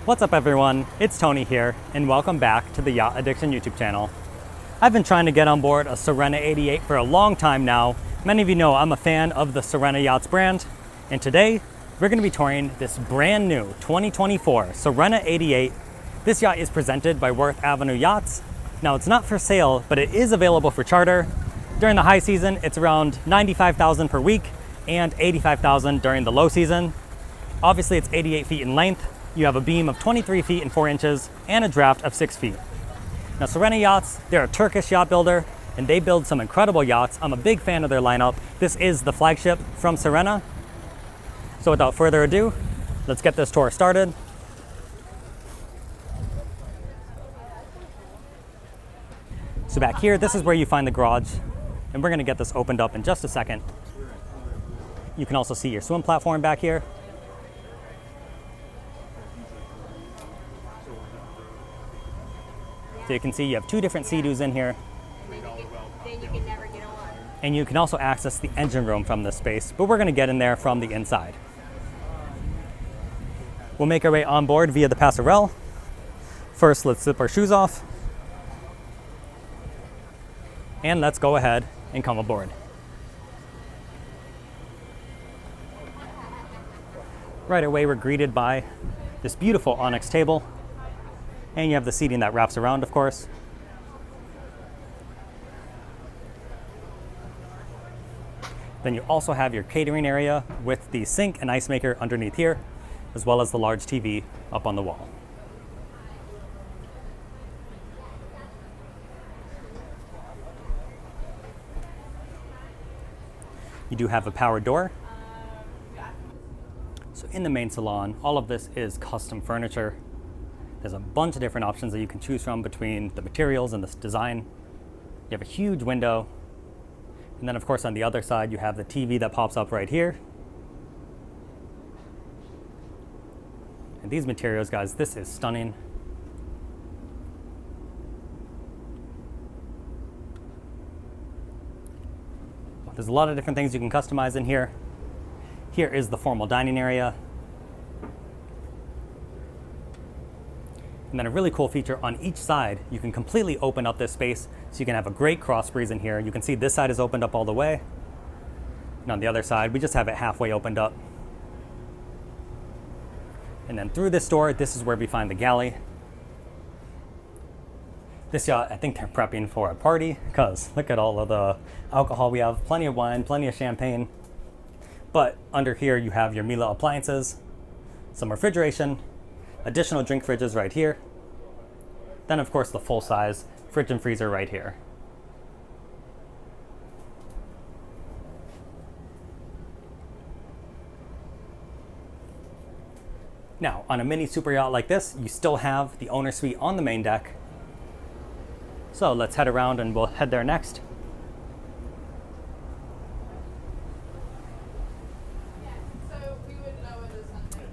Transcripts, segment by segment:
What's up everyone, it's Tony here and welcome back to the Yacht Addiction YouTube channel. I've been trying to get on board a Sirena 88 for a long time now. Many of you know I'm a fan of the Sirena Yachts brand, and today we're going to be touring this brand new 2024 Sirena 88. This yacht is presented by Worth Avenue Yachts. Now it's not for sale, but it is available for charter. During the high season, it's around $95,000 per week and $85,000 during the low season. Obviously it's 88 feet in length. You have a beam of 23 feet and 4 inches and a draft of 6 feet. Now Sirena Yachts, they're a Turkish yacht builder and they build some incredible yachts. I'm a big fan of their lineup. This is the flagship from Sirena. So without further ado, let's get this tour started. So back here, this is where you find the garage, and we're gonna get this opened up in just a second. You can also see your swim platform back here. So you can see you have 2 different sea-doos in here. Then you can never get on. And you can also access the engine room from this space, but we're gonna get in there from the inside. We'll make our way on board via the passerelle. First, let's zip our shoes off. And let's go ahead and come aboard. Right away, we're greeted by this beautiful onyx table. And you have the seating that wraps around, of course. Then you also have your catering area with the sink and ice maker underneath here, as well as the large TV up on the wall. You do have a power door. So in the main salon, all of this is custom furniture. There's a bunch of different options that you can choose from between the materials and this design. You have a huge window. And then of course on the other side, you have the TV that pops up right here. And these materials, guys, this is stunning. There's a lot of different things you can customize in here. Here is the formal dining area. And then a really cool feature on each side, you can completely open up this space so you can have a great cross breeze in here. You can see this side is opened up all the way. And on the other side, we just have it halfway opened up. And then through this door, this is where we find the galley. This yacht, I think they're prepping for a party because look at all of the alcohol we have. Plenty of wine, plenty of champagne. But under here, you have your Miele appliances, some refrigeration, additional drink fridges right here. Then of course the full-size fridge and freezer right here. Now, on a mini super yacht like this, you still have the owner suite on the main deck. So let's head around and we'll head there next.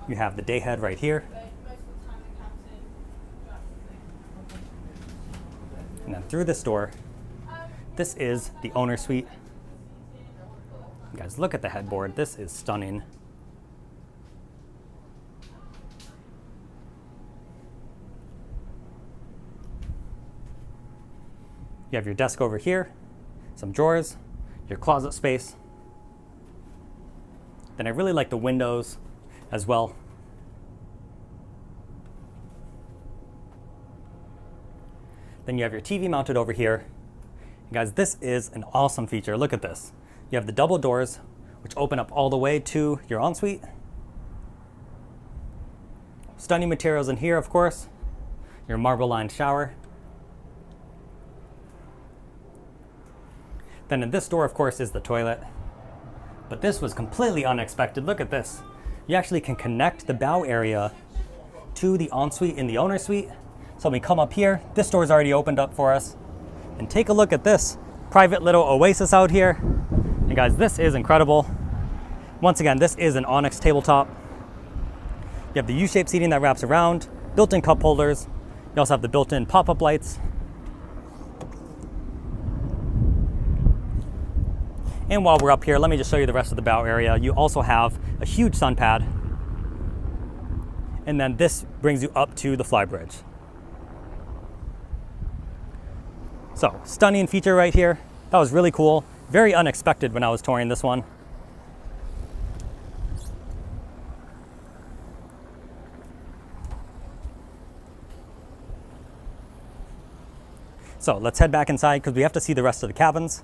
You have the day head right here. And then through this door, this is the owner suite. You guys, look at the headboard. This is stunning. You have your desk over here, some drawers, your closet space. Then I really like the windows as well. Then you have your TV mounted over here. And guys, this is an awesome feature. Look at this. You have the double doors, which open up all the way to your ensuite. Stunning materials in here, of course. Your marble-lined shower. Then in this door, of course, is the toilet. But this was completely unexpected. Look at this. You actually can connect the bow area to the ensuite in the owner suite. So when we come up here, this door is already opened up for us. And take a look at this private little oasis out here. And guys, this is incredible. Once again, this is an onyx tabletop. You have the U-shaped seating that wraps around, built-in cup holders. You also have the built-in pop-up lights. And while we're up here, let me just show you the rest of the bow area. You also have a huge sun pad. And then this brings you up to the flybridge. So, stunning feature right here. That was really cool. Very unexpected when I was touring this one. So let's head back inside because we have to see the rest of the cabins.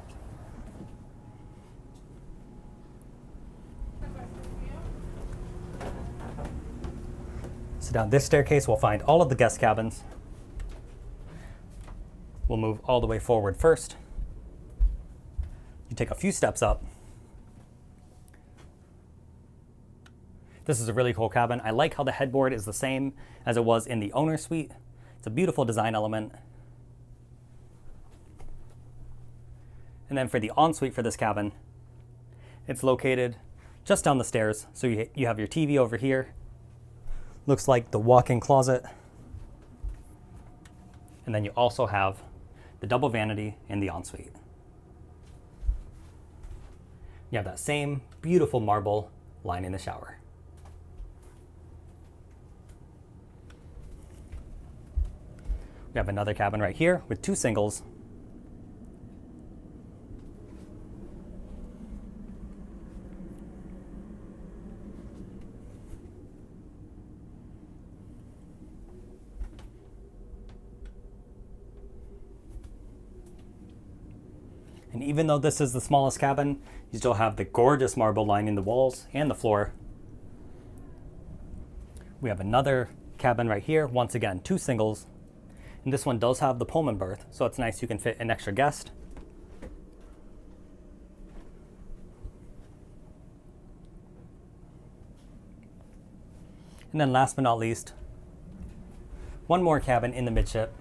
So down this staircase, we'll find all of the guest cabins. We'll move all the way forward first. You take a few steps up. This is a really cool cabin. I like how the headboard is the same as it was in the owner's suite. It's a beautiful design element. And then for the ensuite for this cabin, it's located just down the stairs. So you have your TV over here. Looks like the walk-in closet. And then you also have the double vanity in the ensuite. You have that same beautiful marble lining the shower. We have another cabin right here with 2 singles. And even though this is the smallest cabin, you still have the gorgeous marble lining the walls and the floor. We have another cabin right here. Once again, 2 singles. And this one does have the Pullman berth, so it's nice you can fit an extra guest. And then last but not least, one more cabin in the midship.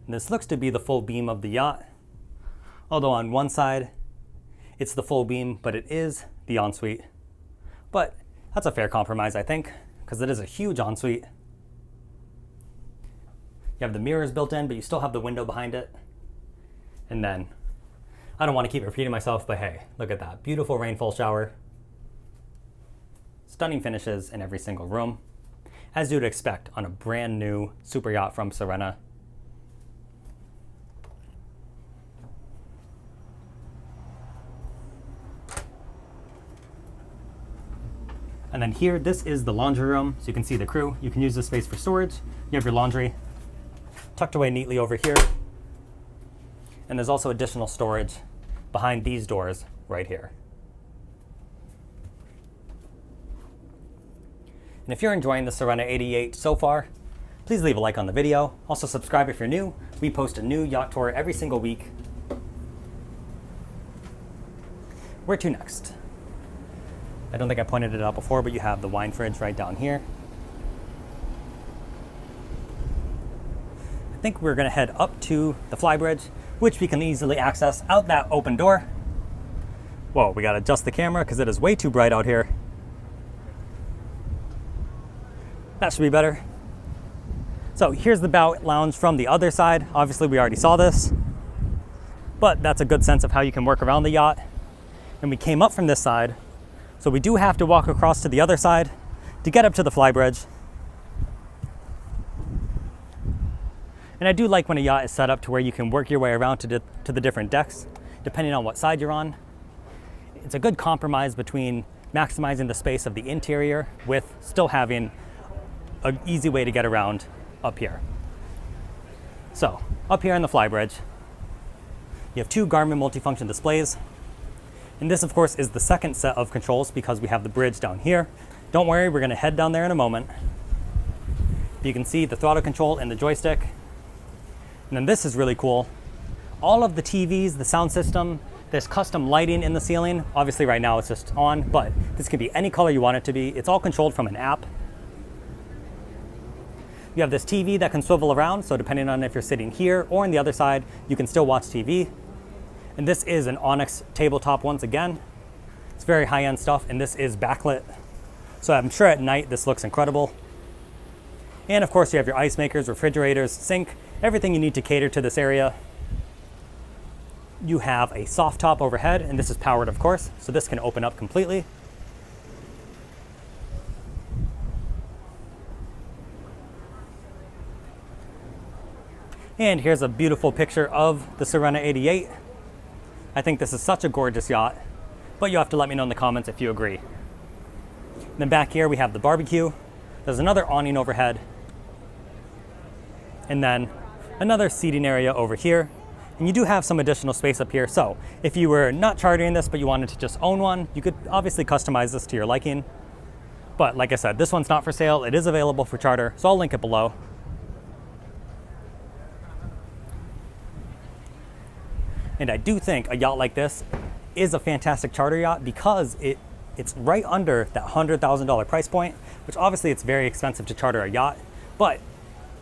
And this looks to be the full beam of the yacht. Although on one side, it's the full beam, but it is the ensuite. But that's a fair compromise, I think, because it is a huge ensuite. You have the mirrors built in, but you still have the window behind it. And then, I don't want to keep repeating myself, but hey, look at that. Beautiful rainfall shower. Stunning finishes in every single room, as you'd expect on a brand new super yacht from Sirena. And then here, this is the laundry room, so you can see the crew. You can use this space for storage. You have your laundry tucked away neatly over here. And there's also additional storage behind these doors right here. And if you're enjoying the Sirena 88 so far, please leave a like on the video. Also subscribe if you're new. We post a new yacht tour every single week. Where to next? I don't think I pointed it out before, but you have the wine fridge right down here. I think we're gonna head up to the flybridge, which we can easily access out that open door. Whoa, we gotta adjust the camera because it is way too bright out here. That should be better. So here's the bow lounge from the other side. Obviously we already saw this, but that's a good sense of how you can work around the yacht. And we came up from this side, so we do have to walk across to the other side to get up to the flybridge. And I do like when a yacht is set up to where you can work your way around to the different decks, depending on what side you're on. It's a good compromise between maximizing the space of the interior with still having an easy way to get around up here. So, up here on the flybridge, you have 2 Garmin multifunction displays. And this, of course, is the second set of controls because we have the bridge down here. Don't worry, we're gonna head down there in a moment. You can see the throttle control and the joystick. And then this is really cool. All of the TVs, the sound system, there's custom lighting in the ceiling. Obviously right now it's just on, but this can be any color you want it to be. It's all controlled from an app. You have this TV that can swivel around, so depending on if you're sitting here or on the other side, you can still watch TV. And this is an Onyx tabletop once again. It's very high-end stuff, and this is backlit. So I'm sure at night this looks incredible. And of course you have your ice makers, refrigerators, sink, everything you need to cater to this area. You have a soft top overhead, and this is powered of course, so this can open up completely. And here's a beautiful picture of the Sirena 88. I think this is such a gorgeous yacht, but you have to let me know in the comments if you agree. Then back here we have the barbecue. There's another awning overhead. And then another seating area over here. And you do have some additional space up here. So if you were not chartering this, but you wanted to just own one, you could obviously customize this to your liking. But like I said, this one's not for sale. It is available for charter, so I'll link it below. And I do think a yacht like this is a fantastic charter yacht because it's right under that $100,000 price point, which obviously it's very expensive to charter a yacht, but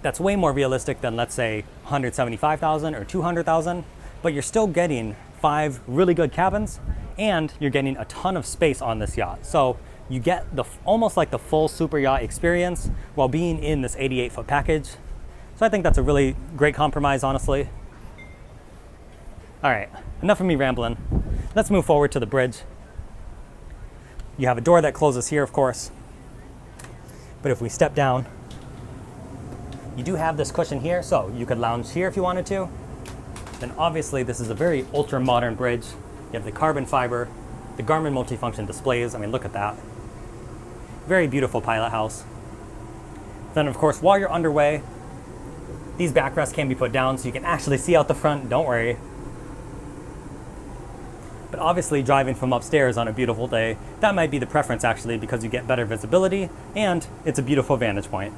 that's way more realistic than, let's say, $175,000 or $200,000, but you're still getting 5 really good cabins and you're getting a ton of space on this yacht. So you get almost like the full super yacht experience while being in this 88-foot package. So I think that's a really great compromise, honestly. All right, enough of me rambling. Let's move forward to the bridge. You have a door that closes here, of course. But if we step down, you do have this cushion here, so you could lounge here if you wanted to. Then obviously this is a very ultra modern bridge. You have the carbon fiber, the Garmin multifunction displays. I mean, look at that. Very beautiful pilot house. Then of course, while you're underway, these backrests can be put down so you can actually see out the front, don't worry. But obviously driving from upstairs on a beautiful day, that might be the preference actually because you get better visibility and it's a beautiful vantage point.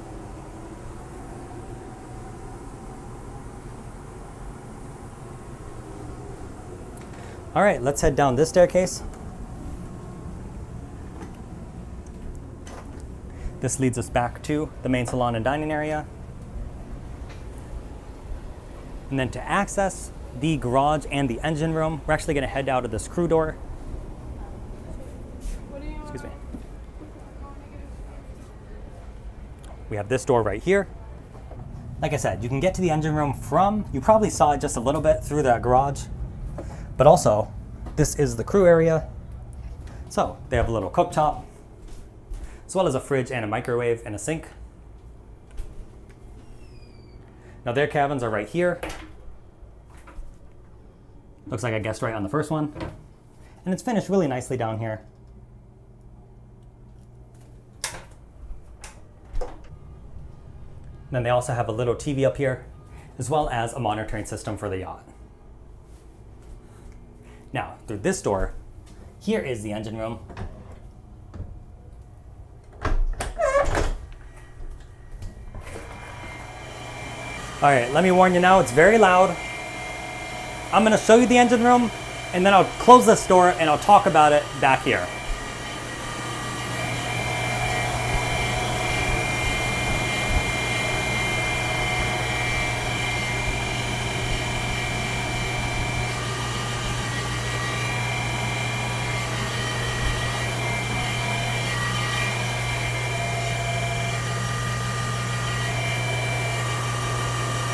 All right, let's head down this staircase. This leads us back to the main salon and dining area. And then to access the garage and the engine room, we're actually going to head out of this crew door. Excuse me. We have this door right here. Like I said, you can get to the engine room you probably saw it just a little bit through that garage, but also this is the crew area. So they have a little cooktop, as well as a fridge and a microwave and a sink. Now their cabins are right here. Looks like I guessed right on the first one. And it's finished really nicely down here. Then they also have a little TV up here, as well as a monitoring system for the yacht. Now, through this door, here is the engine room. All right, let me warn you now, it's very loud. I'm gonna show you the engine room, and then I'll close this door and I'll talk about it back here.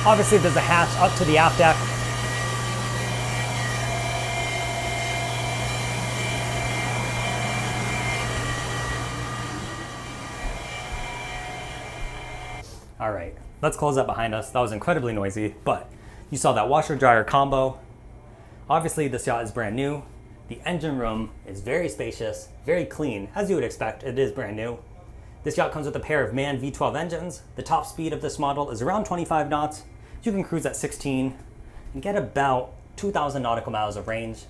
Obviously, there's a hatch up to the aft deck. All right, let's close that behind us. That was incredibly noisy, but you saw that washer dryer combo. Obviously, this yacht is brand new. The engine room is very spacious, very clean, as you would expect. It is brand new. This yacht comes with a pair of MAN V12 engines. The top speed of this model is around 25 knots. You can cruise at 16 and get about 2,000 nautical miles of range.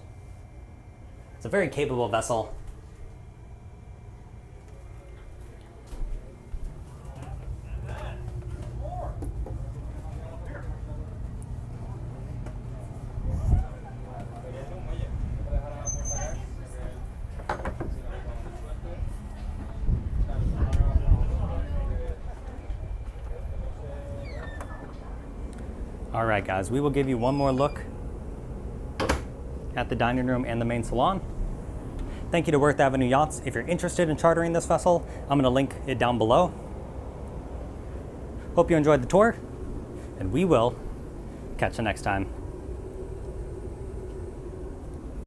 It's a very capable vessel. All right, guys, we will give you one more look at the dining room and the main salon. Thank you to Worth Avenue Yachts. If you're interested in chartering this vessel, I'm gonna link it down below. Hope you enjoyed the tour, and we will catch you next time.